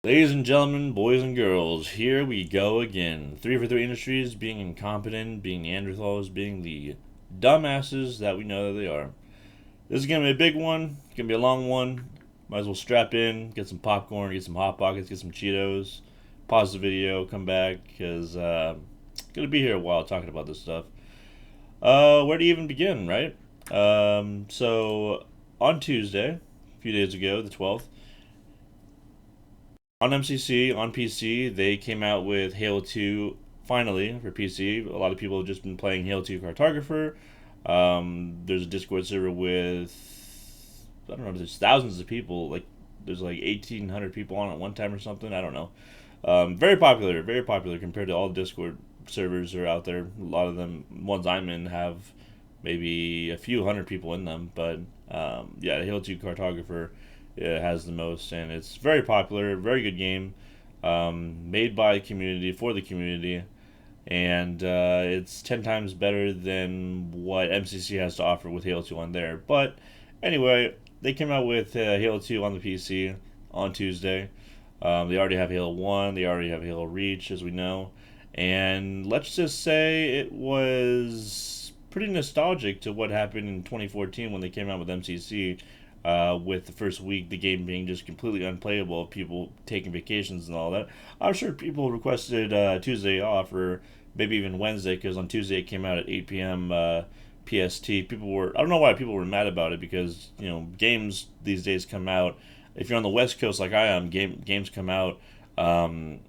Ladies and gentlemen, boys and girls, here we go again. 3 for 3 Industries being incompetent, being Neanderthals, being the dumbasses that we know that they are. This is going to be a big one. It's going to be a long one. Might as well strap in, get some popcorn, get some Hot Pockets, get some Cheetos, pause the video, come back, because I'm going to be here a while talking about this stuff. Where to even begin, right? So, on Tuesday, a few days ago, the 12th, on MCC, on PC, they came out with Halo 2 finally for PC. A lot of people have just been playing Halo 2 Cartographer. There's a Discord server with, I don't know, there's thousands of people. There's like 1,800 people on at one time or something. I don't know. Very popular compared to all the Discord servers that are out there. A lot of them, ones I'm in, have maybe a few hundred people in them. But yeah, Halo 2 Cartographer has the most, and it's very popular, very good game, made by the community for the community, and it's 10 times better than what MCC has to offer with Halo 2 on there. But anyway, they came out with Halo 2 on the PC on Tuesday. They already have Halo 1, they already have Halo Reach, as we know, and let's just say it was pretty nostalgic to what happened in 2014 when they came out with MCC. With the first week, the game being just completely unplayable, people taking vacations and all that. I'm sure people requested Tuesday off, or maybe even Wednesday, because on Tuesday it came out at 8 p.m. PST. I don't know why people were mad about it, because, games these days come out, if you're on the West Coast like I am, games come out, at 9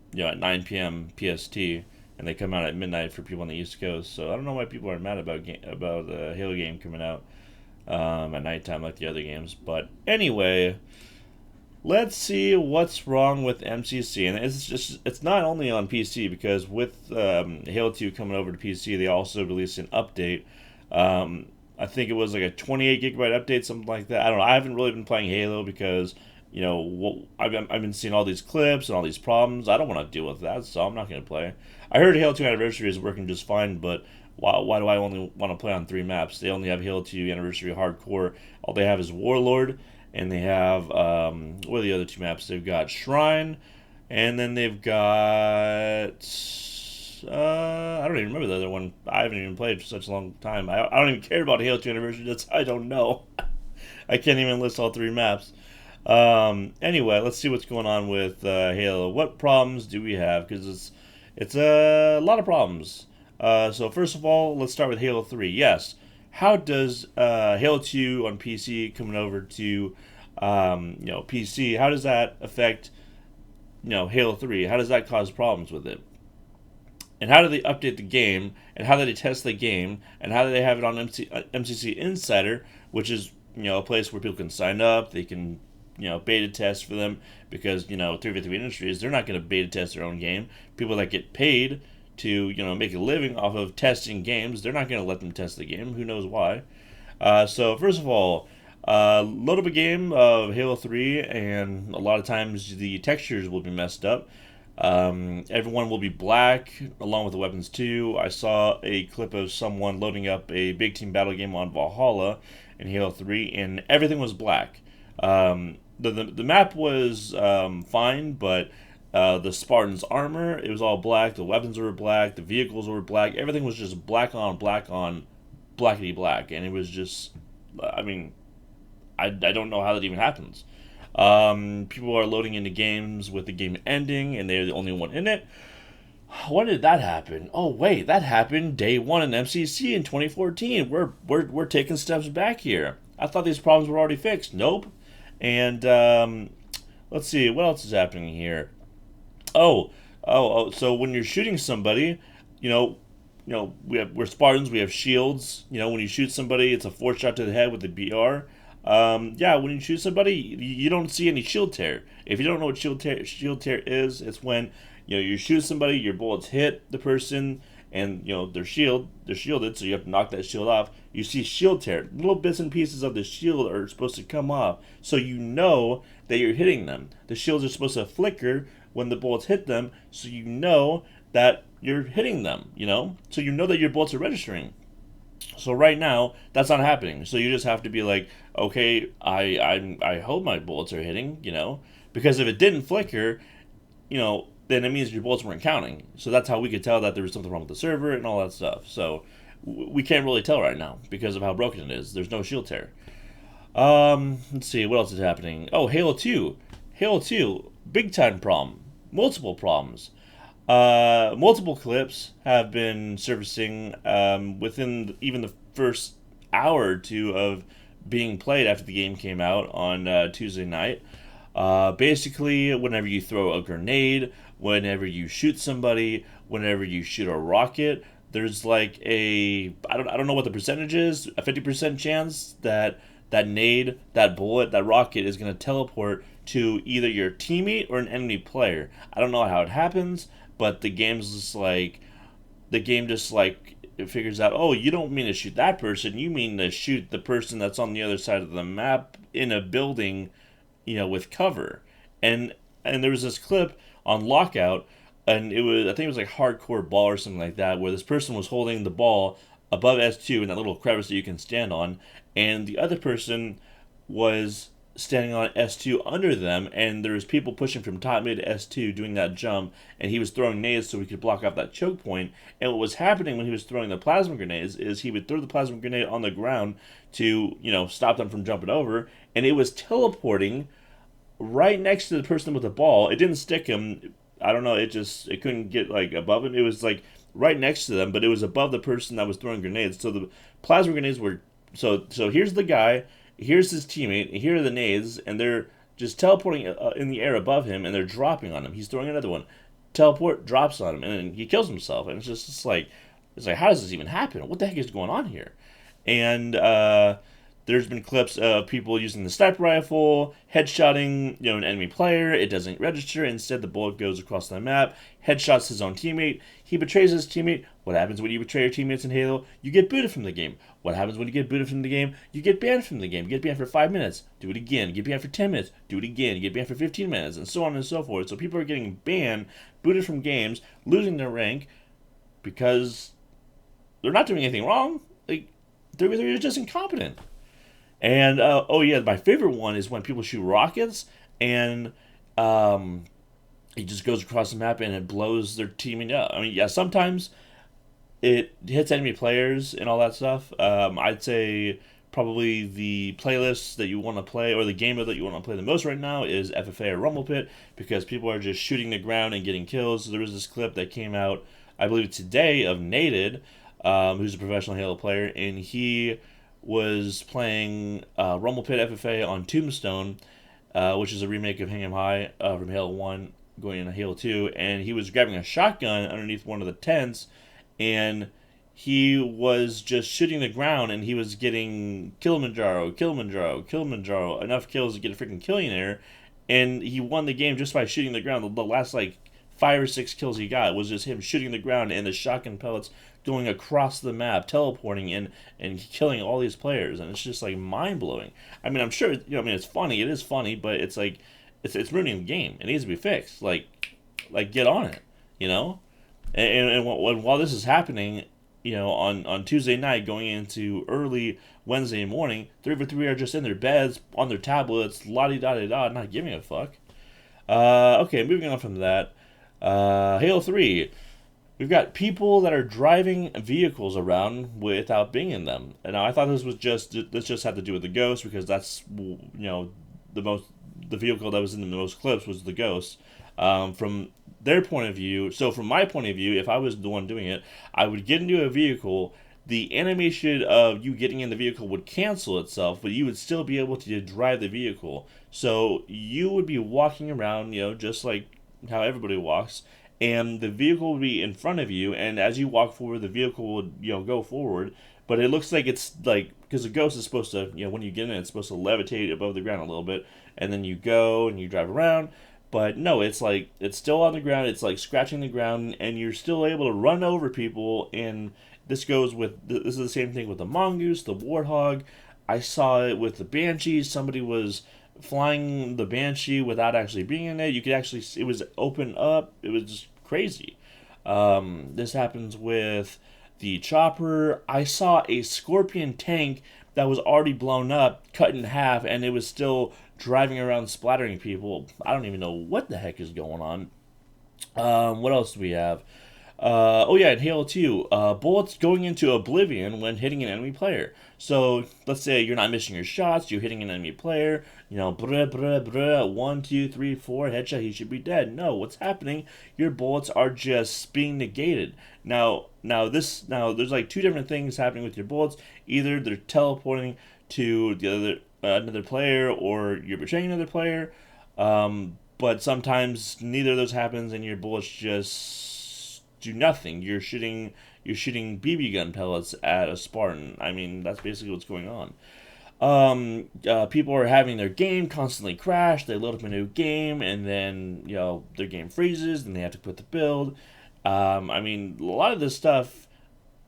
p.m. PST, and they come out at midnight for people on the East Coast. So I don't know why people are mad about the Halo game coming out at nighttime like the other games. But anyway, let's see what's wrong with MCC. And it's not only on PC, because with Halo 2 coming over to PC, they also released an update. I think it was like a 28 gigabyte update, something like that. I don't know. I haven't really been playing Halo because I've been seeing all these clips and all these problems. I don't want to deal with that, so I'm not going to play. I heard Halo 2 Anniversary is working just fine, but why do I only want to play on 3 maps? They only have Halo 2 Anniversary Hardcore. All they have is Warlord, and they have, what are the other 2 maps? They've got Shrine, and then they've got, I don't even remember the other one. I haven't even played for such a long time. I don't even care about Halo 2 Anniversary. I don't know. I can't even list all 3 maps. Anyway, let's see what's going on with Halo. What problems do we have? Because it's a lot of problems. So first of all, let's start with Halo 3. Yes, how does Halo 2 on PC coming over to PC? How does that affect Halo 3? How does that cause problems with it? And how do they update the game? And how do they test the game? And how do they have it on MCC Insider, which is a place where people can sign up? They can beta test for them, because 3v3 Industries, they're not going to beta test their own game. People that get paid to make a living off of testing games, they're not going to let them test the game. Who knows why? So first of all, load up a game of Halo 3, and a lot of times the textures will be messed up. Everyone will be black, along with the weapons too. I saw a clip of someone loading up a big team battle game on Valhalla in Halo 3, and everything was black. The map was fine, but the Spartan's armor, it was all black. The weapons were black. The vehicles were black. Everything was just black on blackety black, and it was just, I don't know how that even happens. People are loading into games with the game ending, and they're the only one in it. When did that happen? Oh wait, that happened day 1 in MCC in 2014. We're taking steps back here. I thought these problems were already fixed. Nope. And let's see, what else is happening here? So when you're shooting somebody, we're Spartans. We have shields. When you shoot somebody, it's a 4-shot to the head with the BR. Yeah, when you shoot somebody, you don't see any shield tear. If you don't know what shield tear is, it's when you shoot somebody, your bullets hit the person, and they're shielded, so you have to knock that shield off. You see shield tear. Little bits and pieces of the shield are supposed to come off, so you know that you're hitting them. The shields are supposed to flicker when the bullets hit them, so you know that you're hitting them. So you know that your bullets are registering. So right now, that's not happening. So you just have to be like, okay, I hope my bullets are hitting, because if it didn't flicker, then it means your bullets weren't counting. So that's how we could tell that there was something wrong with the server and all that stuff. So we can't really tell right now because of how broken it is. There's no shield tear. Let's see, what else is happening? Oh, Halo 2. Halo 2, big time problem. Multiple problems. Multiple clips have been surfacing within even the first hour or two of being played after the game came out on Tuesday night. Basically, whenever you throw a grenade, whenever you shoot somebody, whenever you shoot a rocket, there's like I don't know what the percentage is, a 50% chance that that nade, that bullet, that rocket is going to teleport to either your teammate or an enemy player. I don't know how it happens, but the game just like it figures out, oh, you don't mean to shoot that person, you mean to shoot the person that's on the other side of the map in a building, with cover. And there was this clip on Lockout, and I think it was like Hardcore Ball or something like that, where this person was holding the ball above S2 in that little crevice that you can stand on, and the other person was standing on S2 under them, and there was people pushing from top mid to S2 doing that jump, and he was throwing nades so he could block off that choke point. And what was happening when he was throwing the plasma grenades is he would throw the plasma grenade on the ground to, stop them from jumping over, and it was teleporting right next to the person with the ball. It didn't stick him. I don't know, it couldn't get like above him. It was like right next to them, but it was above the person that was throwing grenades. So the plasma grenades were so here's the guy, here's his teammate, here are the nades, and they're just teleporting in the air above him, and they're dropping on him. He's throwing another one, teleport, drops on him, and then he kills himself. And it's like how does this even happen? What the heck is going on here? And there's been clips of people using the sniper rifle, headshotting, an enemy player. It doesn't register. Instead, the bullet goes across the map, headshots his own teammate. He betrays his teammate. What happens when you betray your teammates in Halo? You get booted from the game. What happens when you get booted from the game? You get banned from the game. You get banned for 5 minutes. Do it again. You get banned for 10 minutes. Do it again. You get banned for 15 minutes, and so on and so forth. So people are getting banned, booted from games, losing their rank because they're not doing anything wrong. Like they're just incompetent. And oh yeah, my favorite one is when people shoot rockets and it just goes across the map and it blows their teaming up. I mean, yeah, sometimes it hits enemy players and all that stuff. I'd say probably the playlist that you want to play or the game that you want to play the most right now is FFA or Rumble Pit because people are just shooting the ground and getting kills. So there was this clip that came out, I believe today, of Naded, who's a professional Halo player, and he was playing Rumble Pit FFA on Tombstone, which is a remake of Hang 'Em High from Halo 1 going into Halo 2, and he was grabbing a shotgun underneath one of the tents, and he was just shooting the ground, and he was getting Kilimanjaro, enough kills to get a freaking Killionaire, and he won the game just by shooting the ground. The last, 5 or 6 kills he got was just him shooting the ground and the shotgun pellets going across the map, teleporting and killing all these players, and it's just mind blowing. I mean, I'm sure it's funny. It is funny, but it's it's ruining the game. It needs to be fixed. Get on it, And while this is happening, on Tuesday night going into early Wednesday morning, 3v3 are just in their beds on their tablets, la-di-da-di-da, not giving a fuck. Okay, moving on from that. Halo 3. We've got people that are driving vehicles around without being in them. And I thought this just had to do with the Ghost because that's, the vehicle that was in the most clips was the Ghost. From their point of view, so from my point of view, if I was the one doing it, I would get into a vehicle, the animation of you getting in the vehicle would cancel itself, but you would still be able to drive the vehicle. So you would be walking around, just like how everybody walks, and the vehicle would be in front of you, and as you walk forward, the vehicle would, go forward, but it looks like it's because the Ghost is supposed to, when you get in, it's supposed to levitate above the ground a little bit, and then you go and you drive around, but no, it's still on the ground, it's scratching the ground, and you're still able to run over people, and this is the same thing with the Mongoose, the Warthog. I saw it with the Banshee. Somebody was flying the Banshee without actually being in it. You could actually see it was open up. It was just crazy. This happens with the Chopper. I saw a Scorpion tank that was already blown up, cut in half, and it was still driving around splattering people. I don't even know what the heck is going on. What else do we have? Oh yeah, in Halo 2, bullets going into oblivion when hitting an enemy player. So let's say you're not missing your shots, you're hitting an enemy player, bruh, bruh, bruh, 1, 2, 3, 4, headshot, he should be dead. No, what's happening? Your bullets are just being negated. Now there's like two different things happening with your bullets. Either they're teleporting to the other another player, or you're betraying another player. But sometimes neither of those happens, and your bullets just do nothing. You're shooting BB gun pellets at a Spartan. I mean, that's basically what's going on. People are having their game constantly crash. They load up a new game, and then their game freezes, and they have to quit the build. I mean, a lot of this stuff,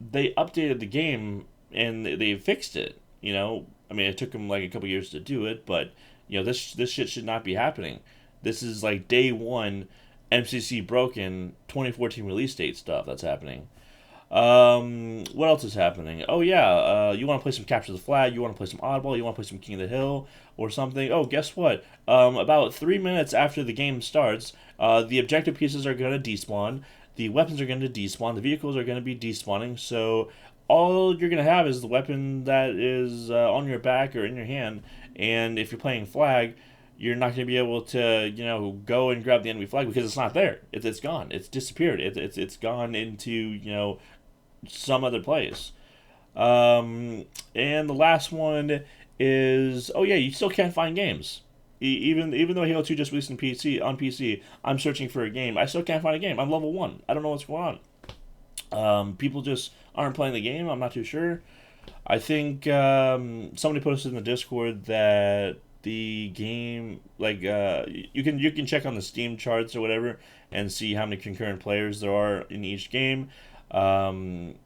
they updated the game and they fixed it. I mean, it took them like a couple years to do it, but this shit should not be happening. This is like day one, MCC broken 2014 release date stuff that's happening. What else is happening? Oh yeah, you want to play some Capture the Flag, you want to play some Oddball, you want to play some King of the Hill or something. Oh, guess what? About 3 minutes after the game starts, the objective pieces are going to despawn, the weapons are going to despawn, the vehicles are going to be despawning. So all you're going to have is the weapon that is on your back or in your hand. And if you're playing Flag, you're not going to be able to, go and grab the enemy flag because it's not there. It's gone. It's disappeared. It's gone into, some other place. And the last one is, oh yeah, you still can't find games. Even though Halo 2 just released on PC, I'm searching for a game. I still can't find a game. I'm level 1. I don't know what's going on. People just aren't playing the game. I'm not too sure. I think somebody posted in the Discord that the game, like, you can check on the Steam charts or whatever and see how many concurrent players there are in each game. And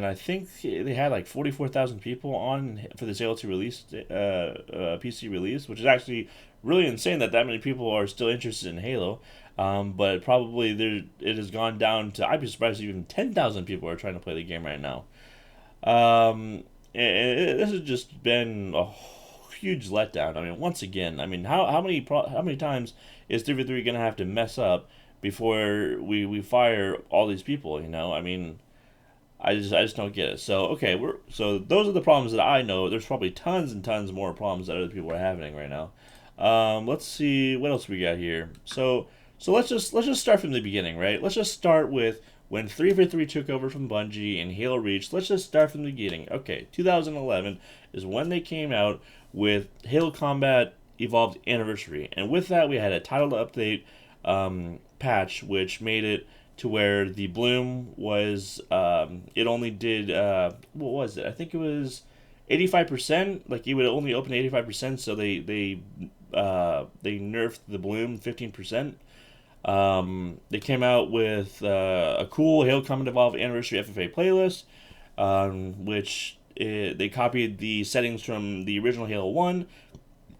I think they had like 44,000 people on for this Halo 2 release, PC release, which is actually really insane that many people are still interested in Halo. But probably it has gone down to, I'd be surprised if even 10,000 people are trying to play the game right now. This has just been a huge letdown. I mean, once again, I mean, how many times is 3v3 gonna have to mess up before we fire all these people? I mean, I just don't get it. So okay, so those are the problems that I know. There's probably tons and tons more problems that other people are having right now. Let's see what else we got here. So let's just start from the beginning, right? Let's just start with when 3v3 took over from Bungie and Halo Reach. Let's just start from the beginning. Okay, 2011 is when they came out with Halo Combat Evolved Anniversary, and with that we had a title update patch which made it to where the bloom was it only did what was it? I think it was 85%. Like it would only open 85%, so they nerfed the bloom 15%. They came out with a cool Halo Combat Evolved Anniversary FFA playlist, which they copied the settings from the original Halo 1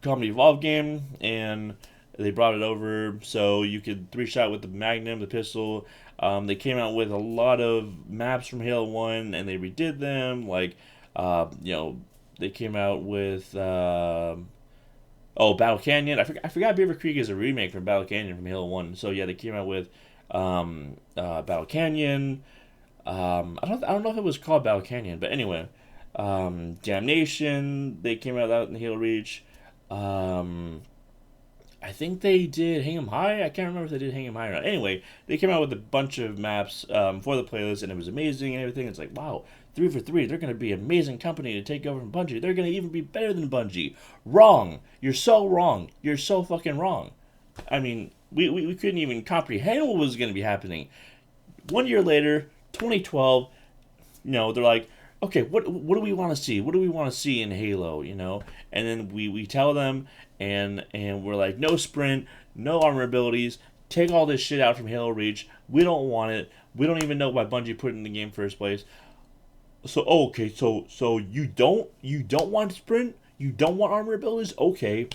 Combat Evolved game, and they brought it over so you could three-shot with the Magnum, the pistol. They came out with a lot of maps from Halo 1, and they redid them. Like, they came out with... Battle Canyon. I forgot Beaver Creek is a remake from Battle Canyon from Halo 1. So yeah, they came out with Battle Canyon. I don't know if it was called Battle Canyon, but anyway, Damnation. They came out in Halo Reach. I think they did Hang 'em High. I can't remember if they did Hang 'em High or not. Anyway, they came out with a bunch of maps for the playlist, and it was amazing and everything. It's like, wow, 343, they're going to be an amazing company to take over from Bungie. They're going to even be better than Bungie. Wrong. You're so wrong. You're so fucking wrong. I mean, we couldn't even comprehend what was going to be happening. 1 year later, 2012, they're like, okay, what do we want to see? What do we want to see in Halo? And then we tell them, and we're like, no sprint, no armor abilities, take all this shit out from Halo Reach. We don't want it. We don't even know why Bungie put it in the game first place. So okay, so you don't want sprint? You don't want armor abilities? Okay.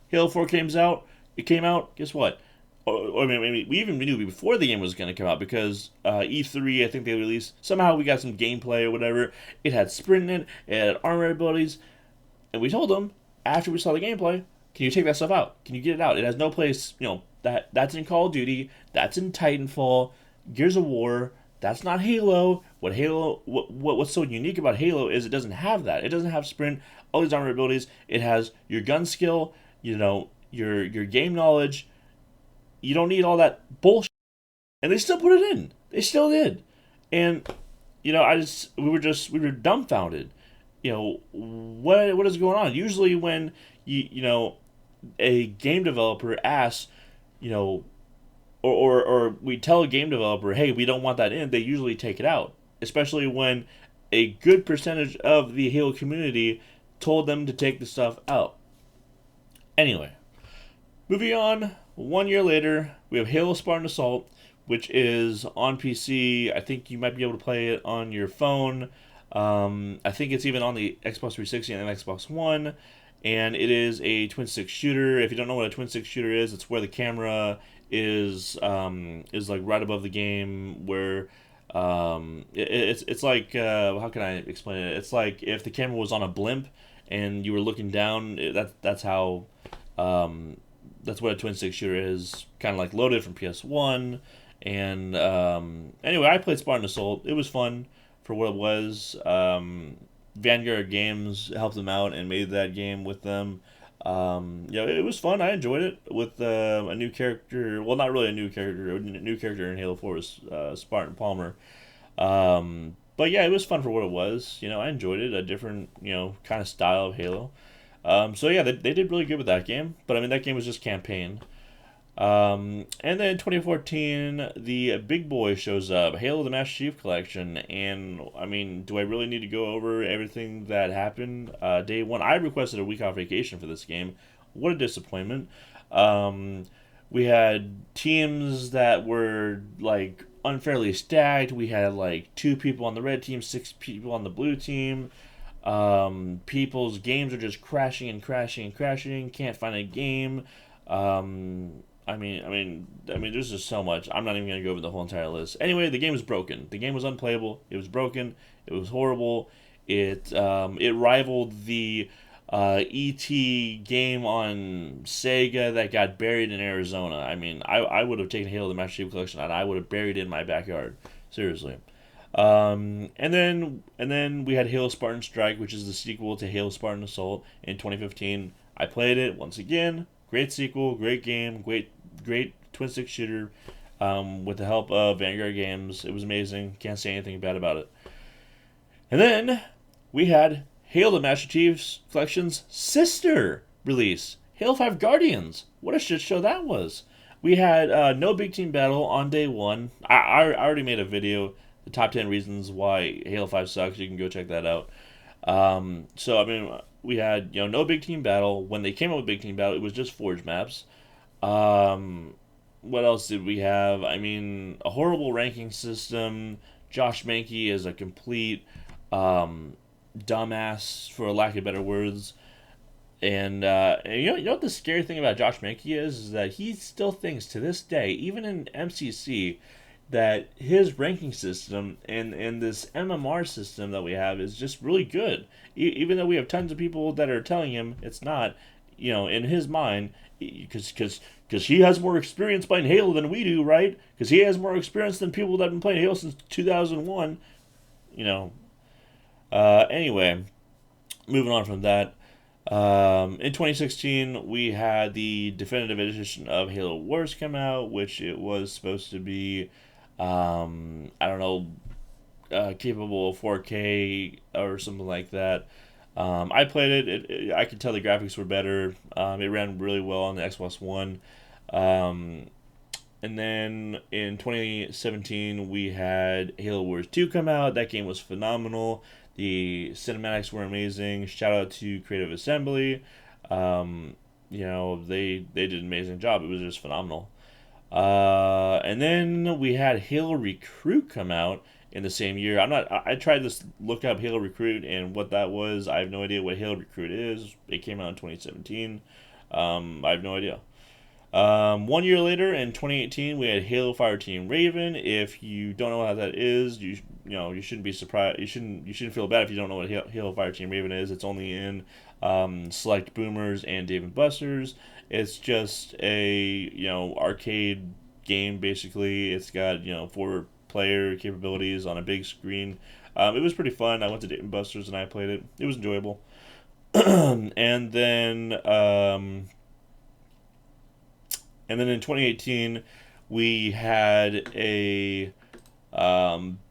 Halo 4 came out. It came out. Guess what? I mean, we even knew before the game was going to come out because E3, I think they released. Somehow we got some gameplay or whatever. It had sprint in it. It had armor abilities, and we told them after we saw the gameplay, can you take that stuff out? Can you get it out? It has no place. that's in Call of Duty. That's in Titanfall. Gears of War. That's not Halo. What's so unique about Halo is it doesn't have that. It doesn't have sprint, all these armor abilities. It has your gun skill, your game knowledge. You don't need all that bullshit. And they still put it in. They still did. And we were dumbfounded. What is going on? Usually when a game developer asks, you know, or we tell a game developer, hey, we don't want that in, they usually take it out. Especially when a good percentage of the Halo community told them to take the stuff out. Anyway, moving on, 1 year later, we have Halo Spartan Assault, which is on PC. I think you might be able to play it on your phone. I think it's even on the Xbox 360 and Xbox One. And it is a twin stick shooter. If you don't know what a twin stick shooter is, it's where the camera is like right above the game. Where it's like how can I explain it? It's like if the camera was on a blimp and you were looking down. That's how that's what a twin stick shooter is. Kind of like loaded from PS1. And anyway, I played Spartan Assault. It was fun for what it was. Vanguard Games helped them out and made that game with them. It was fun. I enjoyed it with a new character. Well, not really a new character. A new character in Halo 4 was Spartan Palmer. But yeah, it was fun for what it was. I enjoyed it. A different, kind of style of Halo. So yeah, they did really good with that game. But I mean, that game was just campaign. And then in 2014, the big boy shows up, Halo the Master Chief Collection, and I mean, do I really need to go over everything that happened? Day one, I requested a week off vacation for this game. What a disappointment. We had teams that were like unfairly stacked. We had like 2 people on the red team, 6 people on the blue team. People's games are just crashing and crashing and crashing. Can't find a game. I mean, there's just so much. I'm not even gonna go over the whole entire list. Anyway, the game was broken. The game was unplayable. It was broken. It was horrible. It rivaled the ET game on Sega that got buried in Arizona. I mean, I would have taken Halo the Master Chief Collection and I would have buried it in my backyard. Seriously. And then we had Halo Spartan Strike, which is the sequel to Halo Spartan Assault in 2015. I played it once again. Great sequel, great game, great twin stick shooter. With the help of Vanguard Games, it was amazing. Can't say anything bad about it. And then we had Halo the Master Chief's Collection's sister release, Halo 5 Guardians. What a shit show that was. We had no big team battle on day one. I already made a video, the top 10 reasons why Halo 5 sucks. You can go check that out. So I mean, we had no big team battle. When they came up with big team battle, it was just Forge maps. What else did we have? I mean, a horrible ranking system. Josh Mankey is a complete dumbass, for lack of better words. And you know what the scary thing about Josh Mankey is that he still thinks to this day, even in MCC, that his ranking system and this MMR system that we have is just really good. Even though we have tons of people that are telling him it's not, in his mind, because he has more experience playing Halo than we do, right? Because he has more experience than people that have been playing Halo since 2001. Anyway, moving on from that. In 2016, we had the definitive edition of Halo Wars come out, which it was supposed to be, capable of 4K or something like that. I played it. I could tell the graphics were better. It ran really well on the Xbox One. And then in 2017, we had Halo Wars 2 come out. That game was phenomenal. The cinematics were amazing. Shout out to Creative Assembly. They did an amazing job. It was just phenomenal. And then we had Halo Recruit come out in the same year. I tried to look up Halo Recruit and what that was. I have no idea what Halo Recruit is. It came out in 2017. I have no idea. 1 year later, in 2018, we had Halo Fireteam Raven. If you don't know what that is, you shouldn't be surprised. You shouldn't feel bad if you don't know what Halo Fireteam Raven is. It's only in select boomers and Dave and Buster's, It's just a arcade game basically. It's got 4-player capabilities on a big screen. It was pretty fun. I went to Dave and Buster's and I played it. It was enjoyable. and then and then in 2018 we had a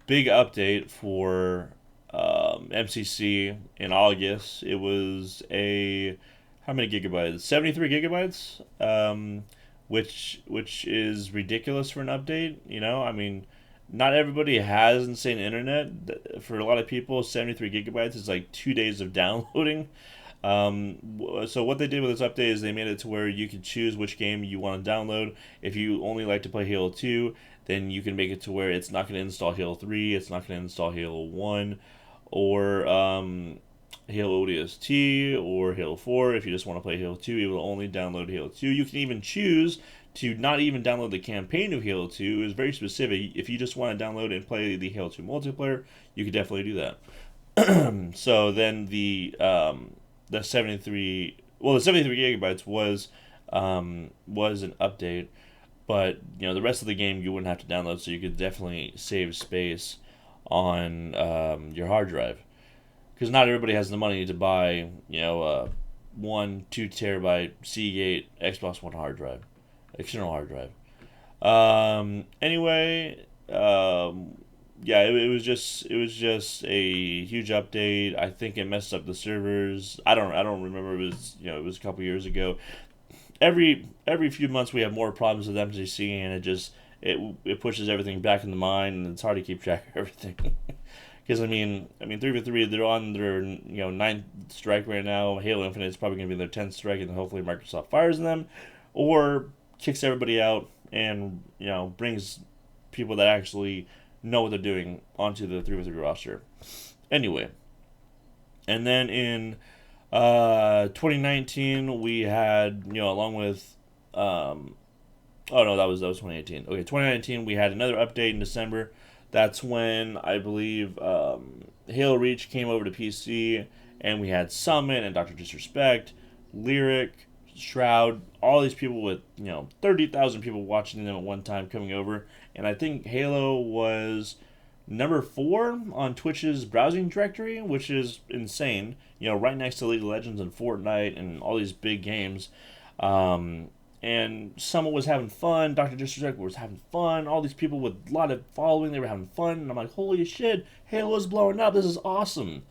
big update for MCC in August. It was a how many gigabytes? 73 gigabytes, which is ridiculous for an update. I mean, not everybody has insane internet. For a lot of people, 73 gigabytes is like 2 days of downloading. So what they did with this update is they made it to where you can choose which game you want to download. If you only like to play Halo 2, then you can make it to where it's not going to install Halo 3, it's not going to install Halo 1, or Halo ODST, or Halo 4. If you just want to play Halo 2, it will only download Halo 2. You can even choose to not even download the campaign of Halo 2. It's very specific. If you just want to download and play the Halo 2 multiplayer, you could definitely do that. So then the 73 the 73 gigabytes was an update, but the rest of the game you wouldn't have to download, so you could definitely save space on your hard drive, because not everybody has the money to buy a 1-2 terabyte Seagate Xbox One hard drive, external hard drive. Anyway, yeah, it was just a huge update. I think it messed up the servers. I don't remember. It was a couple years ago. Every few months we have more problems with MCC, and it pushes everything back into mine, and it's hard to keep track of everything. Because I mean 3v3, they're on their ninth strike right now. Halo Infinite is probably going to be their 10th strike, and hopefully Microsoft fires them or kicks everybody out and brings people that actually know what they're doing onto the 3v3 roster. Anyway, and then in 2019 we had along with oh no, that was 2018. Okay, 2019 we had another update in December. That's when I believe Halo Reach came over to PC, and we had Summit and Dr. Disrespect, Lyric, Shroud, all these people with 30,000 people watching them at one time coming over, and I think Halo was number 4 on Twitch's browsing directory, which is insane. Right next to League of Legends and Fortnite and all these big games. And Summit was having fun. Dr. Disrespect was having fun. All these people with a lot of following, they were having fun. And I'm like, holy shit, Halo's blowing up. This is awesome.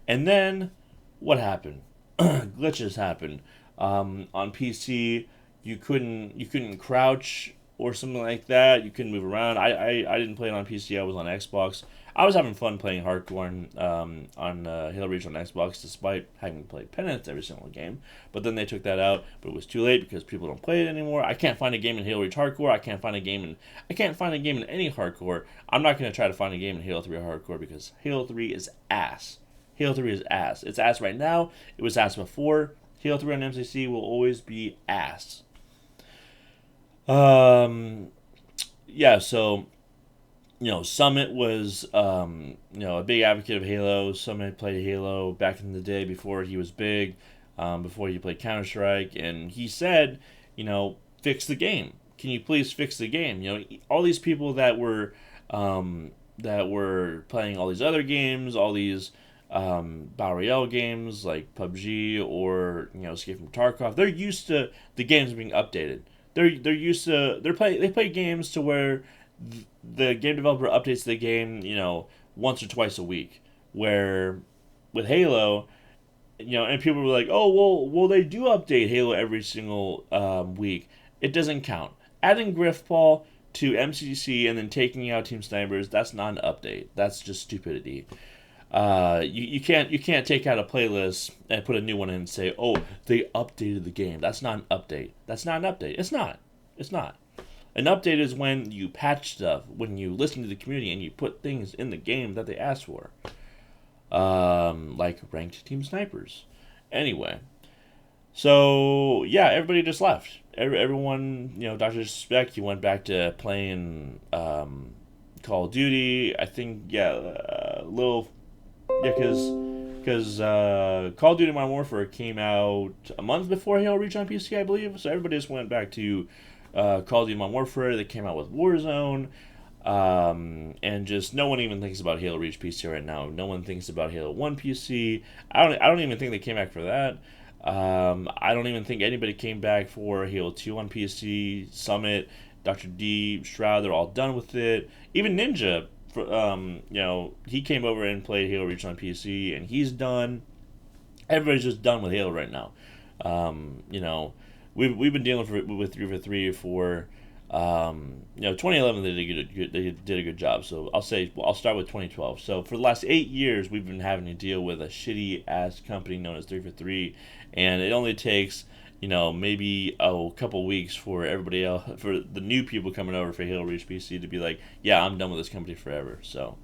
And then, what happened? Glitches happened. On PC, you couldn't crouch or something like that. You couldn't move around. I didn't play it on PC. I was on Xbox. I was having fun playing hardcore on Halo Reach on Xbox, despite having played Penance every single game. But then they took that out. But it was too late because people don't play it anymore. I can't find a game in Halo Reach hardcore. I can't find a game in any hardcore. I'm not going to try to find a game in Halo 3 hardcore because Halo 3 is ass. Halo 3 is ass. It's ass right now. It was ass before. Halo 3 on MCC will always be ass. Yeah, so Summit was a big advocate of Halo. Summit played Halo back in the day before he was big, before he played Counter-Strike, and he said, fix the game. Can you please fix the game? All these people that were playing all these other games, all these Battle Royale games like PUBG or Escape from Tarkov, they're used to the games being updated. They're used to they play games to where the game developer updates the game once or twice a week. Where with Halo, and people were like, oh well they do update Halo every single week. It doesn't count. Adding Griffball to MCC and then taking out Team Snipers, that's not an update. That's just stupidity. You can't take out a playlist and put a new one in and say, oh, they updated the game. That's not an update. It's not. An update is when you patch stuff, when you listen to the community and you put things in the game that they asked for. Like ranked Team Snipers. Anyway. So, yeah, everybody just left. Everyone, Dr. Disrespect, he went back to playing Call of Duty. I think, because because Call of Duty Modern Warfare came out a month before Halo Reach on PC, I believe. So everybody just went back to Call of Duty Modern Warfare. They came out with Warzone. And just no one even thinks about Halo Reach PC right now. No one thinks about Halo 1 PC. I don't even think they came back for that. I don't even think anybody came back for Halo 2 on PC. Summit, Dr. D, Shroud, they're all done with it. Even Ninja, he came over and played Halo Reach on PC, and he's done. Everybody's just done with Halo right now. We've been dealing with 343 for 2011 they did a good job. So I'll start with 2012. So for the last 8 years, we've been having to deal with a shitty ass company known as 343, and it only takes maybe a couple weeks for everybody else, for the new people coming over for Halo Reach PC to be like, yeah, I'm done with this company forever. So,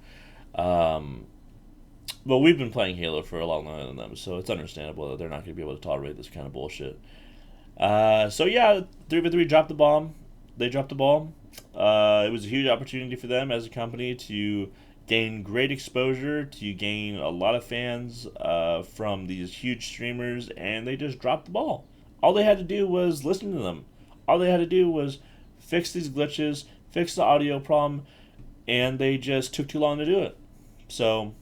but we've been playing Halo for a lot longer than them, so it's understandable that they're not going to be able to tolerate this kind of bullshit. So yeah, 343 dropped the bomb. They dropped the ball. It was a huge opportunity for them as a company to gain great exposure, to gain a lot of fans from these huge streamers, and they just dropped the ball. All they had to do was listen to them. All they had to do was fix these glitches, fix the audio problem, and they just took too long to do it. So,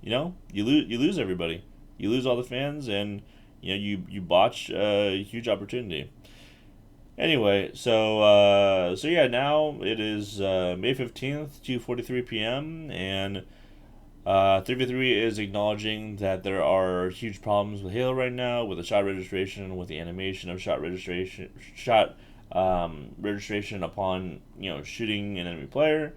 you lose everybody. You lose all the fans, and you botch a huge opportunity. Anyway, so yeah, now it is May 15th, 2:43 p.m., and 3v3 is acknowledging that there are huge problems with Halo right now, with the shot registration, with the animation of shot registration upon shooting an enemy player.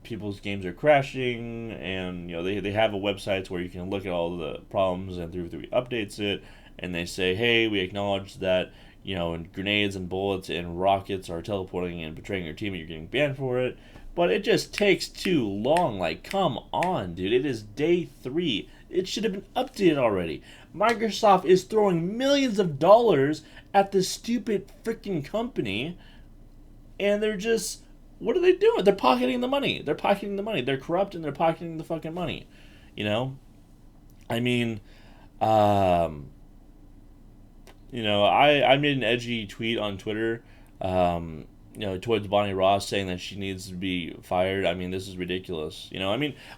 People's games are crashing, and they have a website where you can look at all the problems, and 3v3 updates it, and they say, hey, we acknowledge that and grenades and bullets and rockets are teleporting and betraying your team and you're getting banned for it. But it just takes too long. Like, come on, dude. It is day 3. It should have been updated already. Microsoft is throwing millions of dollars at this stupid freaking company, and they're just... What are they doing? They're pocketing the money. They're corrupt, and they're pocketing the fucking money. I mean... I made an edgy tweet on Twitter, towards Bonnie Ross, saying that she needs to be fired. I mean, this is ridiculous.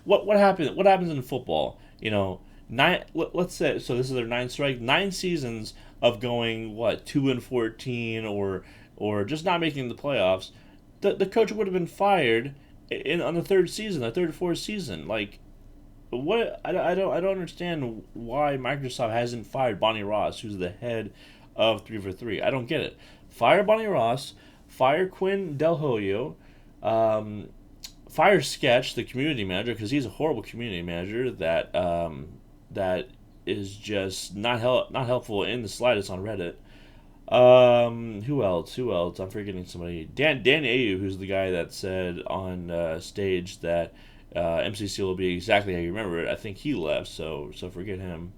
What happens? What happens in football? Let's say, so this is their 9th strike. 9 seasons of going 2-14 or just not making the playoffs. The coach would have been fired on the 3rd season, the 3rd or 4th season. Like, what? I don't understand why Microsoft hasn't fired Bonnie Ross, who's the head of 343. I don't get it. Fire Bonnie Ross, fire Quinn Del Hoyo, fire Sketch, the community manager, because he's a horrible community manager that is just not helpful in the slightest on Reddit. Who else? I'm forgetting somebody. Dan Ayu, who's the guy that said on stage that MCC will be exactly how you remember it. I think he left, so forget him.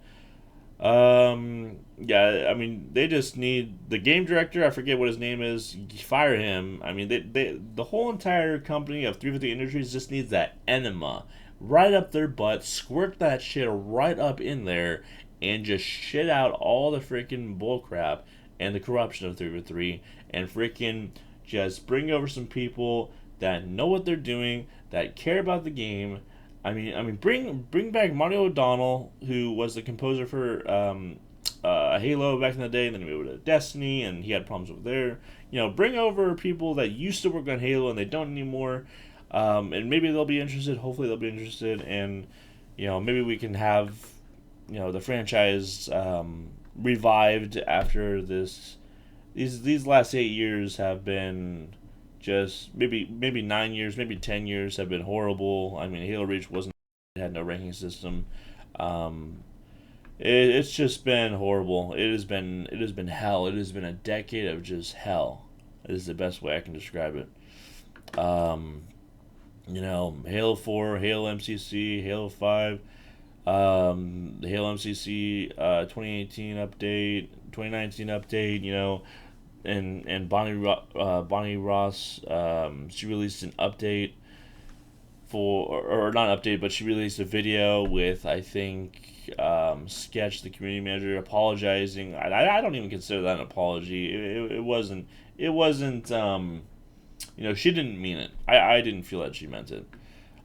Yeah, I mean, they just need the game director. I forget what his name is. Fire him. I mean, the whole entire company of 350 Industries just needs that enema right up their butt. Squirt that shit right up in there, and just shit out all the freaking bullcrap and the corruption of 353, and freaking just bring over some people that know what they're doing, that care about the game. I mean, bring back Mario O'Donnell, who was the composer for Halo back in the day, and then he moved to Destiny, and he had problems over there. Bring over people that used to work on Halo and they don't anymore, and maybe they'll be interested. Hopefully, they'll be interested, and maybe we can have the franchise revived after this. These last 8 years have been just maybe 9 years, maybe 10 years have been horrible. I mean, Halo Reach had no ranking system. It's just been horrible. It has been hell. It has been a decade of just hell. It is the best way I can describe it. Halo 4, Halo MCC, Halo 5, the Halo MCC 2018 update, 2019 update, and Bonnie Ross, she released an update or not update, but she released a video with, I think, Sketch, the community manager, apologizing. I don't even consider that an apology. It wasn't. It wasn't. She didn't mean it. I didn't feel that she meant it.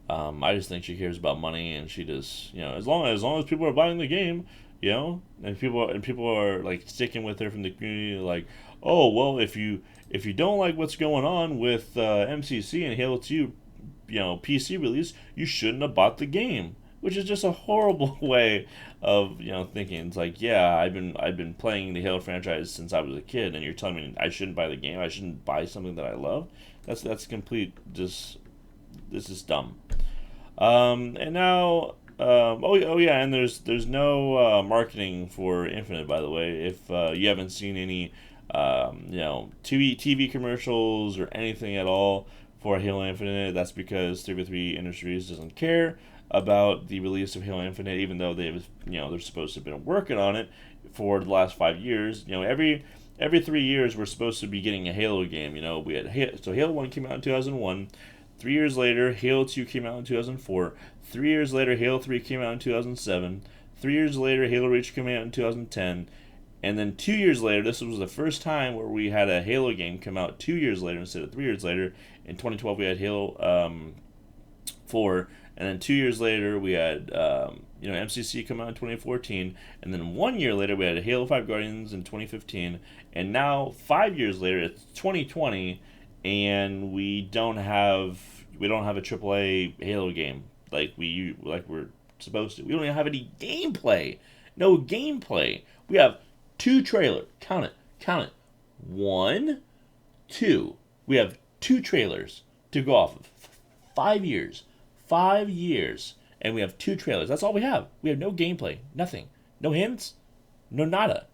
I just think she cares about money, and she just, as long as people are buying the game, and people are like sticking with her from the community, like, oh well, if you don't like what's going on with MCC and Halo 2, PC release, you shouldn't have bought the game, which is just a horrible way of thinking. It's like, yeah, I've been playing the Halo franchise since I was a kid, and you're telling me I shouldn't buy the game, I shouldn't buy something that I love. That's complete. Just this is dumb. And now, oh yeah, and there's no marketing for Infinite, by the way. If you haven't seen any, TV commercials or anything at all for Halo Infinite, that's because 343 Industries doesn't care about the release of Halo Infinite, even though they're supposed to have been working on it for the last 5 years. Every 3 years we're supposed to be getting a Halo game. We had Halo 1 came out in 2001. 3 years later, Halo 2 came out in 2004. 3 years later, Halo 3 came out in 2007. 3 years later, Halo Reach came out in 2010. And then 2 years later, this was the first time where we had a Halo game come out 2 years later instead of 3 years later. In 2012, we had Halo 4. And then 2 years later, we had MCC come out in 2014. And then 1 year later, we had Halo 5 Guardians in 2015. And now, 5 years later, it's 2020. And we don't have a AAA Halo game like we're supposed to. We don't even have any gameplay. No gameplay. We have two trailers. Count it. 1, 2. We have two trailers to go off of. 5 years. 5 years. And we have two trailers. That's all we have. We have no gameplay. Nothing. No hints. No nada.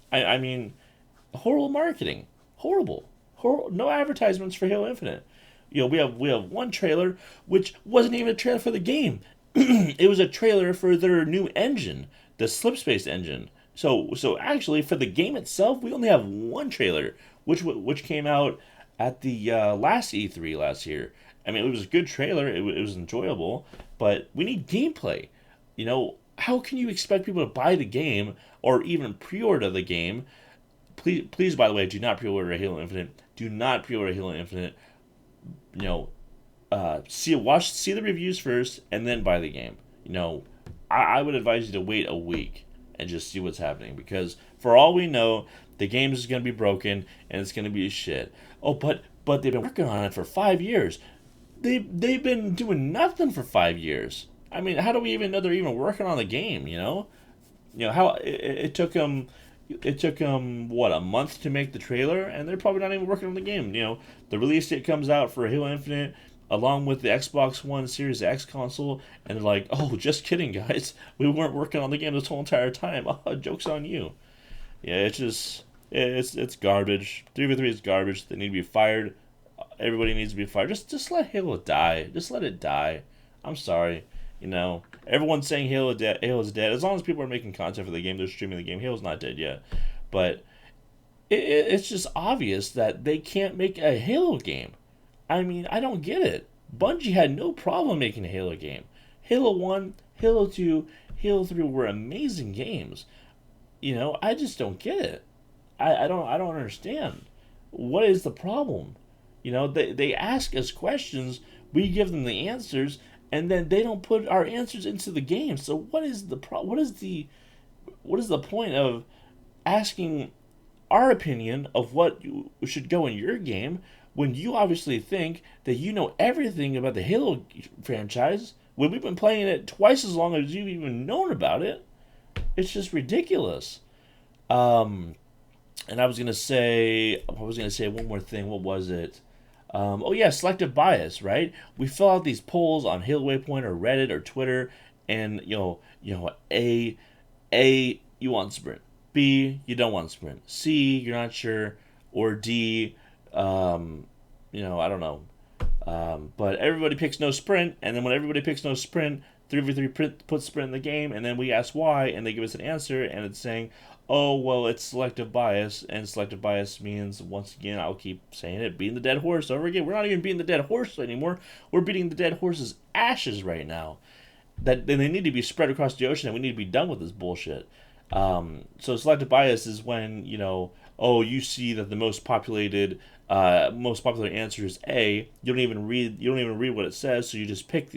I mean, horrible marketing. Horrible. No advertisements for Halo Infinite. We have one trailer, which wasn't even a trailer for the game. It was a trailer for their new engine, the Slipspace engine. So actually, for the game itself, we only have one trailer, which came out at the last E3 last year. I mean, it was a good trailer. It was enjoyable, but we need gameplay. How can you expect people to buy the game or even pre-order the game? Please, by the way, do not pre-order Halo Infinite. Do not pre-order Halo Infinite. See the reviews first, and then buy the game. I would advise you to wait a week and just see what's happening, because for all we know, the game is going to be broken and it's going to be shit. Oh, but they've been working on it for 5 years. They've been doing nothing for 5 years. I mean, how do we even know they're even working on the game? How it took them. It took them, a month to make the trailer, and they're probably not even working on the game. The release date comes out for Halo Infinite along with the Xbox One Series X console, and they're like, oh, just kidding, guys. We weren't working on the game this whole entire time. Oh, joke's on you. Yeah, it's garbage. 3v3 is garbage. They need to be fired. Everybody needs to be fired. Just let Halo die. Just let it die. I'm sorry. Everyone's saying Halo's dead. As long as people are making content for the game, they're streaming the game. Halo's not dead yet, but it's just obvious that they can't make a Halo game. I mean, I don't get it. Bungie had no problem making a Halo game. Halo 1, Halo 2, Halo 3 were amazing games. I just don't get it. I don't understand. What is the problem? They ask us questions, we give them the answers, and then they don't put our answers into the game. So what is the what is the point of asking our opinion of what should go in your game when you obviously think that you know everything about the Halo franchise, when we've been playing it twice as long as you've even known about it? It's just ridiculous. And I was gonna say one more thing. What was it? Selective bias, right? We fill out these polls on Halo Waypoint or Reddit or Twitter, and A, you want sprint. B, you don't want sprint. C, you're not sure, or D, I don't know. But everybody picks no sprint, and then when everybody picks no sprint, 3v3 puts sprint in the game, and then we ask why, and they give us an answer, and it's saying, oh, well, it's selective bias, and selective bias means, once again, I'll keep saying it, beating the dead horse over again. We're not even beating the dead horse anymore. We're beating the dead horse's ashes right now. That then they need to be spread across the ocean, and we need to be done with this bullshit. So selective bias is when, oh, you see that the most popular answer is A. You don't even read what it says, so you just pick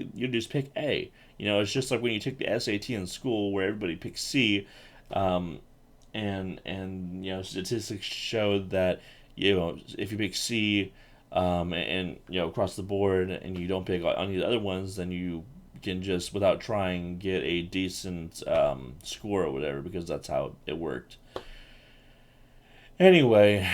A. It's just like when you take the SAT in school, where everybody picks C. Um, and statistics show that if you pick C, and across the board, and you don't pick any of the other ones, then you can just, without trying, get a decent score or whatever, because that's how it worked. Anyway,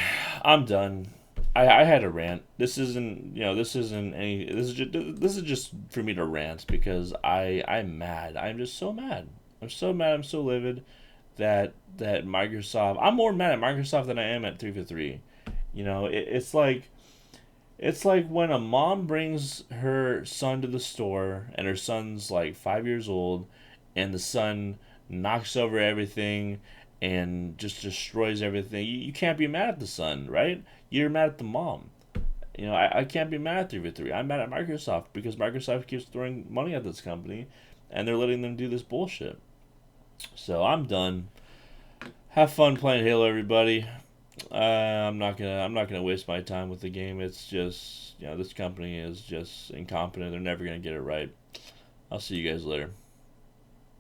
I'm done. I had a rant. This isn't any. This is just for me to rant, because I'm mad. I'm just so mad. I'm so mad. I'm so livid that Microsoft. I'm more mad at Microsoft than I am at 343. It's like when a mom brings her son to the store, and her son's like 5 years old, and the son knocks over everything and just destroys everything. You can't be mad at the son, right? You're mad at the mom. I can't be mad at 3v3. I'm mad at Microsoft, because Microsoft keeps throwing money at this company, and they're letting them do this bullshit. So I'm done. Have fun playing Halo, everybody. I'm not gonna waste my time with the game. It's just, this company is just incompetent. They're never gonna get it right. I'll see you guys later.